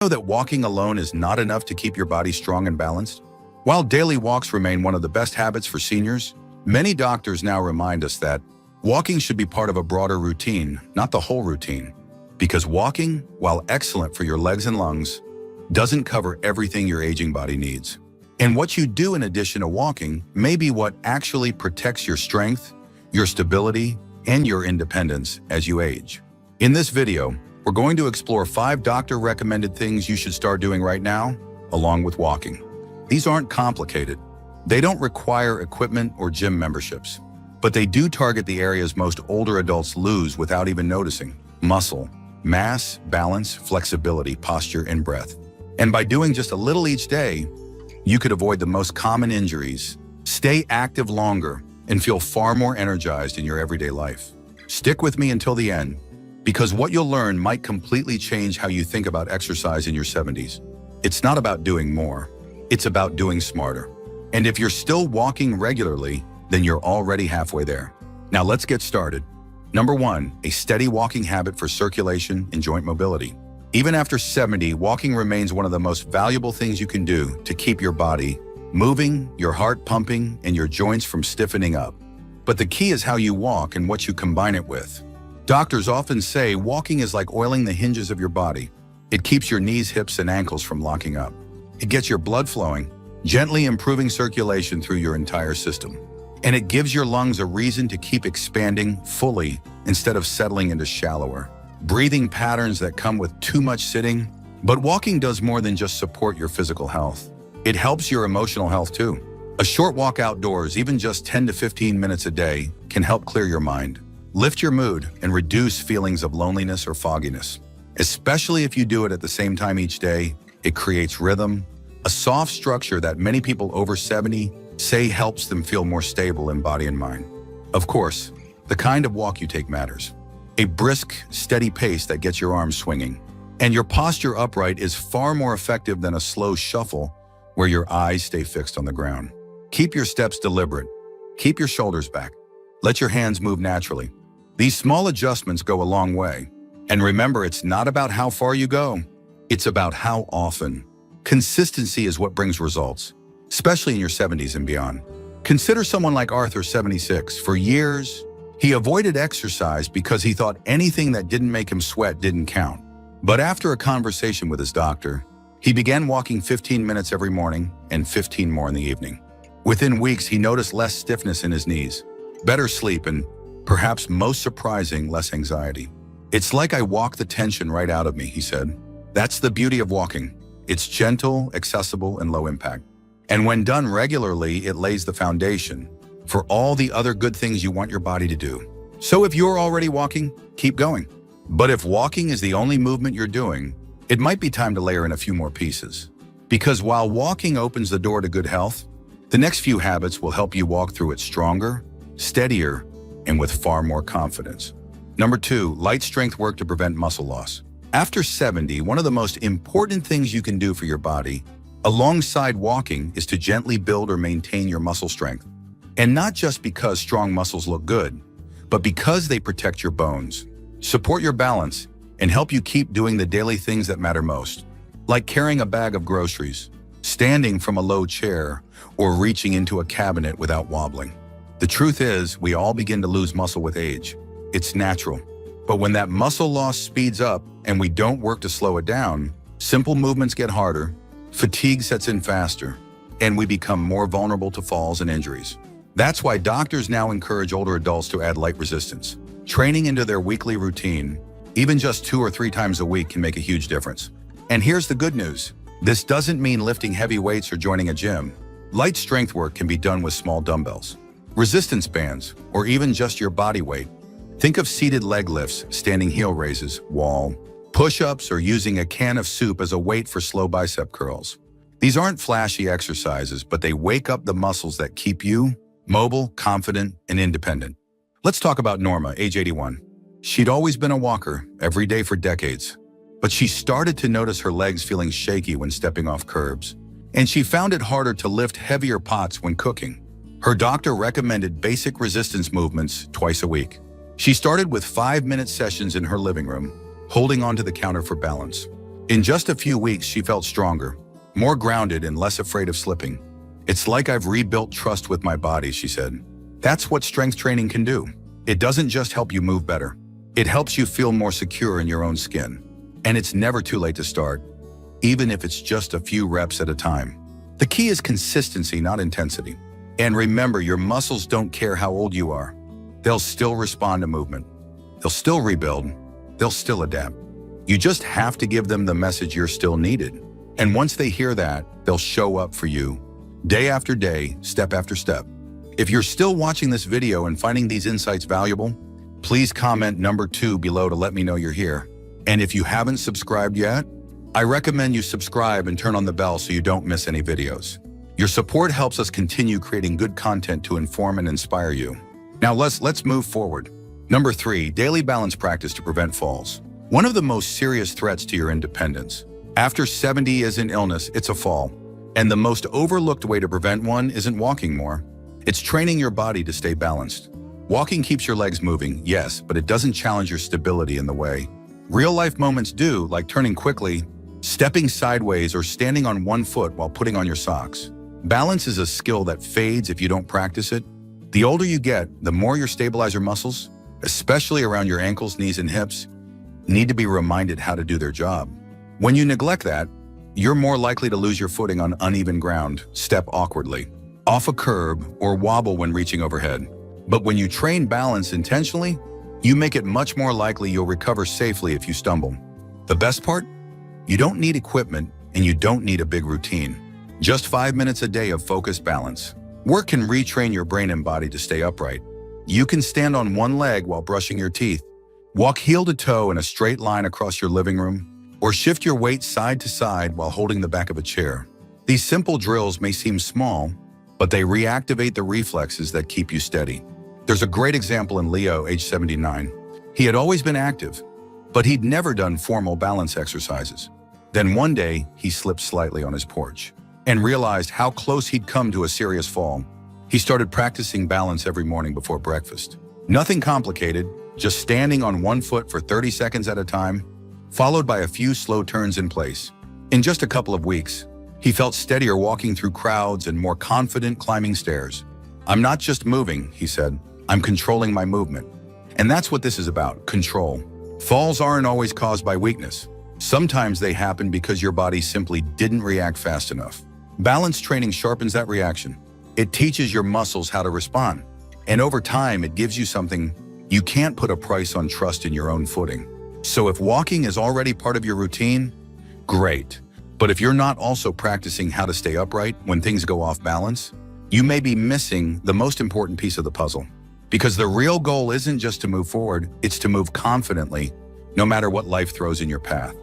Know that walking alone is not enough to keep your body strong and balanced? While daily walks remain one of the best habits for seniors, many doctors now remind us that walking should be part of a broader routine, not the whole routine. Because walking, while excellent for your legs and lungs, doesn't cover everything your aging body needs. And what you do in addition to walking may be what actually protects your strength, your stability, and your independence as you age. In this video, we're going to explore 5 doctor-recommended things you should start doing right now, along with walking. These aren't complicated. They don't require equipment or gym memberships, but they do target the areas most older adults lose without even noticing: muscle, mass, balance, flexibility, posture, and breath. And by doing just a little each day, you could avoid the most common injuries, stay active longer, and feel far more energized in your everyday life. Stick with me until the end, because what you'll learn might completely change how you think about exercise in your 70s. It's not about doing more, it's about doing smarter. And if you're still walking regularly, then you're already halfway there. Now let's get started. Number 1, a steady walking habit for circulation and joint mobility. Even after 70, walking remains one of the most valuable things you can do to keep your body moving, your heart pumping, and your joints from stiffening up. But the key is how you walk and what you combine it with. Doctors often say walking is like oiling the hinges of your body. It keeps your knees, hips, and ankles from locking up. It gets your blood flowing, gently improving circulation through your entire system. And it gives your lungs a reason to keep expanding fully instead of settling into shallower, breathing patterns that come with too much sitting. But walking does more than just support your physical health. It helps your emotional health too. A short walk outdoors, even just 10 to 15 minutes a day, can help clear your mind, lift your mood, and reduce feelings of loneliness or fogginess. Especially if you do it at the same time each day, it creates rhythm, a soft structure that many people over 70 say helps them feel more stable in body and mind. Of course, the kind of walk you take matters. A brisk, steady pace that gets your arms swinging. And your posture upright is far more effective than a slow shuffle where your eyes stay fixed on the ground. Keep your steps deliberate. Keep your shoulders back. Let your hands move naturally. These small adjustments go a long way. And remember, it's not about how far you go. It's about how often. Consistency is what brings results, especially in your 70s and beyond. Consider someone like Arthur, 76. For years, he avoided exercise because he thought anything that didn't make him sweat didn't count. But after a conversation with his doctor, he began walking 15 minutes every morning and 15 more in the evening. Within weeks, he noticed less stiffness in his knees, better sleep, and perhaps most surprising, less anxiety. "It's like I walk the tension right out of me," he said. That's the beauty of walking. It's gentle, accessible, and low impact. And when done regularly, it lays the foundation for all the other good things you want your body to do. So if you're already walking, keep going. But if walking is the only movement you're doing, it might be time to layer in a few more pieces. Because while walking opens the door to good health, the next few habits will help you walk through it stronger, steadier, and with far more confidence. Number 2, light strength work to prevent muscle loss. After 70, one of the most important things you can do for your body, alongside walking, is to gently build or maintain your muscle strength. And not just because strong muscles look good, but because they protect your bones, support your balance, and help you keep doing the daily things that matter most, like carrying a bag of groceries, standing from a low chair, or reaching into a cabinet without wobbling. The truth is, we all begin to lose muscle with age. It's natural. But when that muscle loss speeds up and we don't work to slow it down, simple movements get harder, fatigue sets in faster, and we become more vulnerable to falls and injuries. That's why doctors now encourage older adults to add light resistance training into their weekly routine. Even just 2 or 3 times a week can make a huge difference. And here's the good news. This doesn't mean lifting heavy weights or joining a gym. Light strength work can be done with small dumbbells, resistance bands, or even just your body weight. Think of seated leg lifts, standing heel raises, wall push-ups, or using a can of soup as a weight for slow bicep curls. These aren't flashy exercises, but they wake up the muscles that keep you mobile, confident, and independent. Let's talk about Norma, age 81. She'd always been a walker, every day for decades. But she started to notice her legs feeling shaky when stepping off curbs. And she found it harder to lift heavier pots when cooking. Her doctor recommended basic resistance movements twice a week. She started with 5-minute sessions in her living room, holding onto the counter for balance. In just a few weeks, she felt stronger, more grounded and less afraid of slipping. "It's like I've rebuilt trust with my body," she said. That's what strength training can do. It doesn't just help you move better. It helps you feel more secure in your own skin. And it's never too late to start, even if it's just a few reps at a time. The key is consistency, not intensity. And remember, your muscles don't care how old you are. They'll still respond to movement. They'll still rebuild. They'll still adapt. You just have to give them the message you're still needed. And once they hear that, they'll show up for you, day after day, step after step. If you're still watching this video and finding these insights valuable, please comment number 2 below to let me know you're here. And if you haven't subscribed yet, I recommend you subscribe and turn on the bell so you don't miss any videos. Your support helps us continue creating good content to inform and inspire you. Now let's move forward. Number 3, daily balance practice to prevent falls. One of the most serious threats to your independence. After 70 is an illness, it's a fall. And the most overlooked way to prevent one isn't walking more. It's training your body to stay balanced. Walking keeps your legs moving, yes, but it doesn't challenge your stability in the way real-life moments do, like turning quickly, stepping sideways, or standing on one foot while putting on your socks. Balance is a skill that fades if you don't practice it. The older you get, the more your stabilizer muscles, especially around your ankles, knees, and hips, need to be reminded how to do their job. When you neglect that, you're more likely to lose your footing on uneven ground, step awkwardly, off a curb, or wobble when reaching overhead. But when you train balance intentionally, you make it much more likely you'll recover safely if you stumble. The best part? You don't need equipment and you don't need a big routine. Just 5 minutes a day of focused balance. Work can retrain your brain and body to stay upright. You can stand on one leg while brushing your teeth, walk heel to toe in a straight line across your living room, or shift your weight side to side while holding the back of a chair. These simple drills may seem small, but they reactivate the reflexes that keep you steady. There's a great example in Leo, age 79. He had always been active, but he'd never done formal balance exercises. Then one day, he slipped slightly on his porch and realized how close he'd come to a serious fall. He started practicing balance every morning before breakfast. Nothing complicated, just standing on one foot for 30 seconds at a time, followed by a few slow turns in place. In just a couple of weeks, he felt steadier walking through crowds and more confident climbing stairs. "I'm not just moving," he said. "I'm controlling my movement." And that's what this is about, control. Falls aren't always caused by weakness. Sometimes they happen because your body simply didn't react fast enough. Balance training sharpens that reaction. It teaches your muscles how to respond. And over time, it gives you something you can't put a price on: trust in your own footing. So if walking is already part of your routine, great. But if you're not also practicing how to stay upright when things go off balance, you may be missing the most important piece of the puzzle. Because the real goal isn't just to move forward, it's to move confidently, no matter what life throws in your path.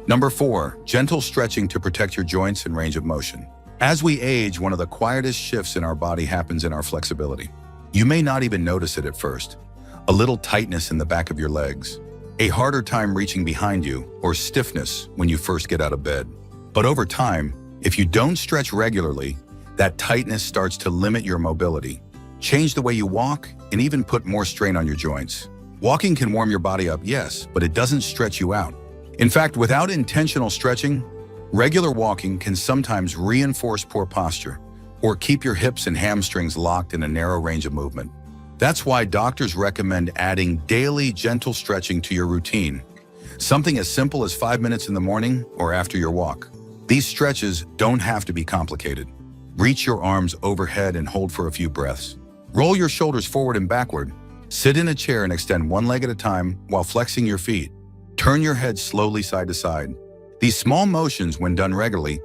Number 4, gentle stretching to protect your joints and range of motion. As we age, one of the quietest shifts in our body happens in our flexibility. You may not even notice it at first. A little tightness in the back of your legs, a harder time reaching behind you, or stiffness when you first get out of bed. But over time, if you don't stretch regularly, that tightness starts to limit your mobility, change the way you walk, and even put more strain on your joints. Walking can warm your body up, yes, but it doesn't stretch you out. In fact, without intentional stretching, regular walking can sometimes reinforce poor posture or keep your hips and hamstrings locked in a narrow range of movement. That's why doctors recommend adding daily gentle stretching to your routine. Something as simple as 5 minutes in the morning or after your walk. These stretches don't have to be complicated. Reach your arms overhead and hold for a few breaths. Roll your shoulders forward and backward. Sit in a chair and extend one leg at a time while flexing your feet. Turn your head slowly side to side. These small motions, when done regularly,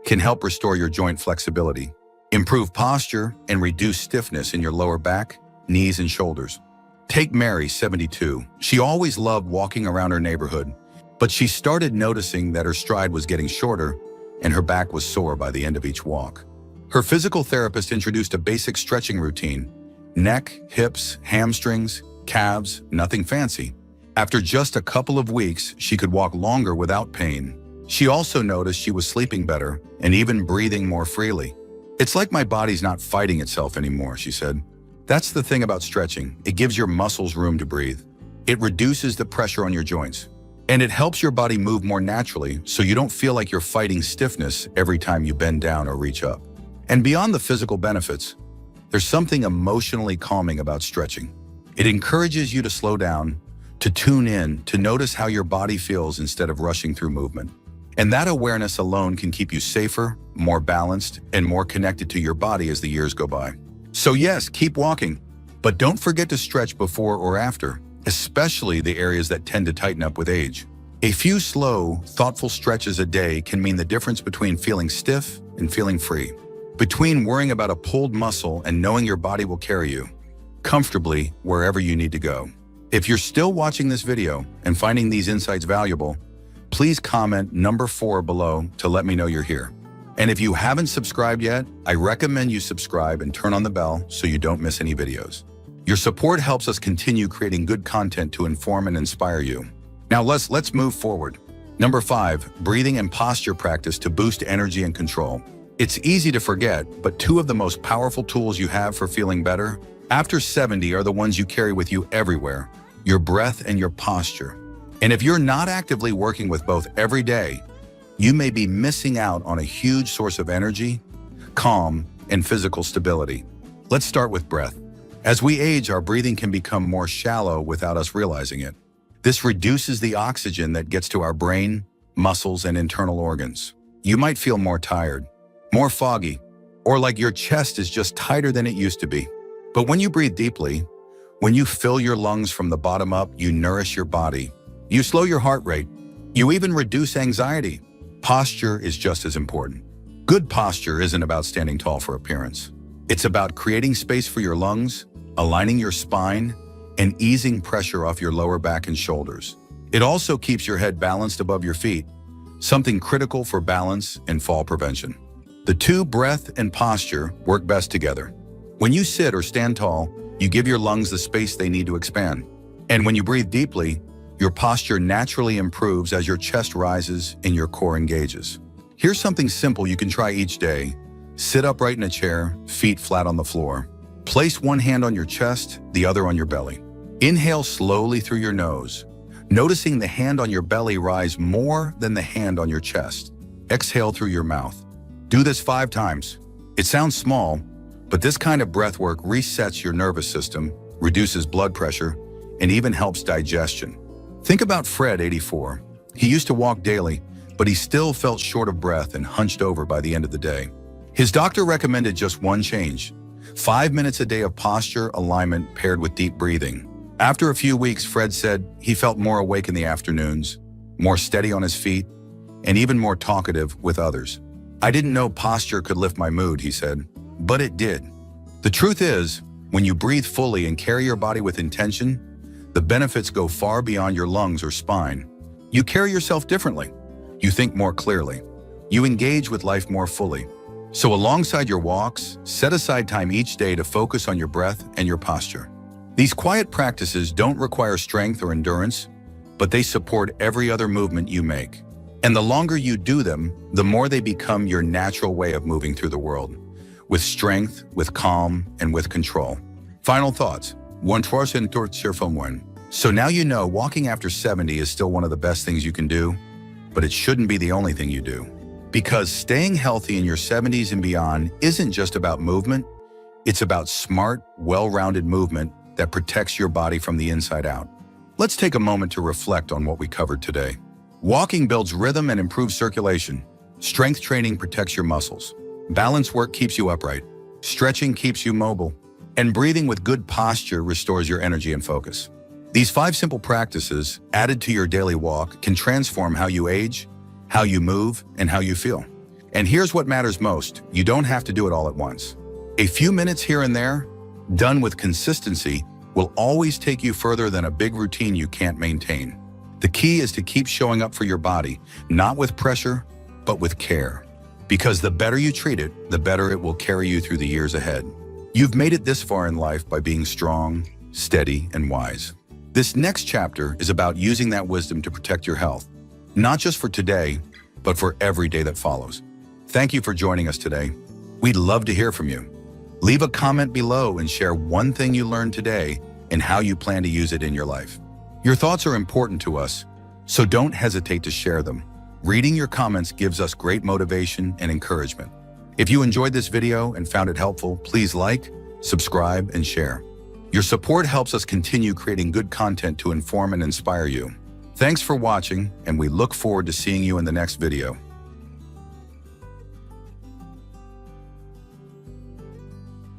can help restore your joint flexibility, improve posture, and reduce stiffness in your lower back, knees, and shoulders. Take Mary, 72. She always loved walking around her neighborhood, but she started noticing that her stride was getting shorter and her back was sore by the end of each walk. Her physical therapist introduced a basic stretching routine: neck, hips, hamstrings, calves, nothing fancy. After just a couple of weeks, she could walk longer without pain. She also noticed she was sleeping better and even breathing more freely. "It's like my body's not fighting itself anymore," she said. That's the thing about stretching. It gives your muscles room to breathe. It reduces the pressure on your joints. And it helps your body move more naturally so you don't feel like you're fighting stiffness every time you bend down or reach up. And beyond the physical benefits, there's something emotionally calming about stretching. It encourages you to slow down, to tune in, to notice how your body feels instead of rushing through movement. And that awareness alone can keep you safer, more balanced, and more connected to your body as the years go by. So yes, keep walking, but don't forget to stretch before or after, especially the areas that tend to tighten up with age. A few slow, thoughtful stretches a day can mean the difference between feeling stiff and feeling free, between worrying about a pulled muscle and knowing your body will carry you comfortably wherever you need to go. If you're still watching this video and finding these insights valuable, please comment number 4 below to let me know you're here. And if you haven't subscribed yet, I recommend you subscribe and turn on the bell so you don't miss any videos. Your support helps us continue creating good content to inform and inspire you. Now let's move forward. Number 5, breathing and posture practice to boost energy and control. It's easy to forget, but 2 of the most powerful tools you have for feeling better after 70 are the ones you carry with you everywhere: your breath and your posture. And if you're not actively working with both every day, you may be missing out on a huge source of energy, calm, and physical stability. Let's start with breath. As we age, our breathing can become more shallow without us realizing it. This reduces the oxygen that gets to our brain, muscles, and internal organs. You might feel more tired, more foggy, or like your chest is just tighter than it used to be. But when you breathe deeply, when you fill your lungs from the bottom up, you nourish your body. You slow your heart rate. You even reduce anxiety. Posture is just as important. Good posture isn't about standing tall for appearance. It's about creating space for your lungs, aligning your spine, and easing pressure off your lower back and shoulders. It also keeps your head balanced above your feet, something critical for balance and fall prevention. The 2, breath and posture, work best together. When you sit or stand tall, you give your lungs the space they need to expand. And when you breathe deeply, your posture naturally improves as your chest rises and your core engages. Here's something simple you can try each day. Sit upright in a chair, feet flat on the floor. Place one hand on your chest, the other on your belly. Inhale slowly through your nose, noticing the hand on your belly rise more than the hand on your chest. Exhale through your mouth. Do this 5 times. It sounds small, but this kind of breath work resets your nervous system, reduces blood pressure, and even helps digestion. Think about Fred, 84. He used to walk daily, but he still felt short of breath and hunched over by the end of the day. His doctor recommended just one change: 5 minutes a day of posture alignment paired with deep breathing. After a few weeks, Fred said he felt more awake in the afternoons, more steady on his feet, and even more talkative with others. I didn't know posture could lift my mood, he said, but it did. The truth is, when you breathe fully and carry your body with intention, the benefits go far beyond your lungs or spine. You carry yourself differently. You think more clearly. You engage with life more fully. So alongside your walks, set aside time each day to focus on your breath and your posture. These quiet practices don't require strength or endurance, but they support every other movement you make. And the longer you do them, the more they become your natural way of moving through the world, with strength, with calm, and with control. Final thoughts. So now you know walking after 70 is still one of the best things you can do, but it shouldn't be the only thing you do. Because staying healthy in your 70s and beyond isn't just about movement, it's about smart, well-rounded movement that protects your body from the inside out. Let's take a moment to reflect on what we covered today. Walking builds rhythm and improves circulation. Strength training protects your muscles. Balance work keeps you upright. Stretching keeps you mobile. And breathing with good posture restores your energy and focus. These 5 simple practices, added to your daily walk, can transform how you age, how you move, and how you feel. And here's what matters most: you don't have to do it all at once. A few minutes here and there, done with consistency, will always take you further than a big routine you can't maintain. The key is to keep showing up for your body, not with pressure, but with care. Because the better you treat it, the better it will carry you through the years ahead. You've made it this far in life by being strong, steady, and wise. This next chapter is about using that wisdom to protect your health, not just for today, but for every day that follows. Thank you for joining us today. We'd love to hear from you. Leave a comment below and share one thing you learned today and how you plan to use it in your life. Your thoughts are important to us, So don't hesitate to share them. Reading your comments gives us great motivation and encouragement. If you enjoyed this video and found it helpful, please like, subscribe, and share. Your support helps us continue creating good content to inform and inspire you. Thanks for watching, and we look forward to seeing you in the next video.